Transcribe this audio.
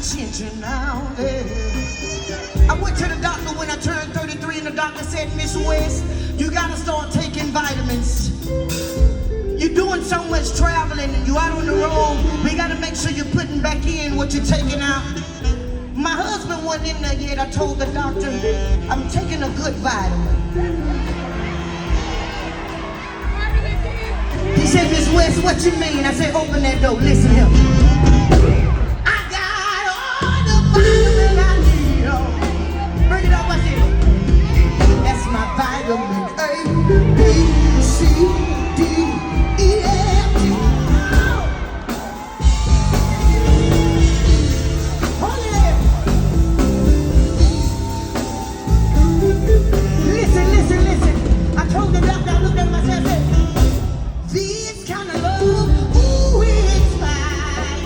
attention now. Yeah. I went to the doctor when I turned 33 and the doctor said, Miss West, you gotta start taking vitamins. You're doing so much traveling and you out on the road. We gotta make sure you're putting back in what you're taking out. My husband wasn't in there yet. I told the doctor, I'm taking a good vitamin. He said, Miss West, what you mean? I said, open that door, listen here. I got all the vitamin I need. Oh. Bring it up, what's it? That's my vitamin A, B, C, D, E, F, G. Hold it. Listen. I told the doctor, I looked at myself and said, this kind of love, ooh, it's fine.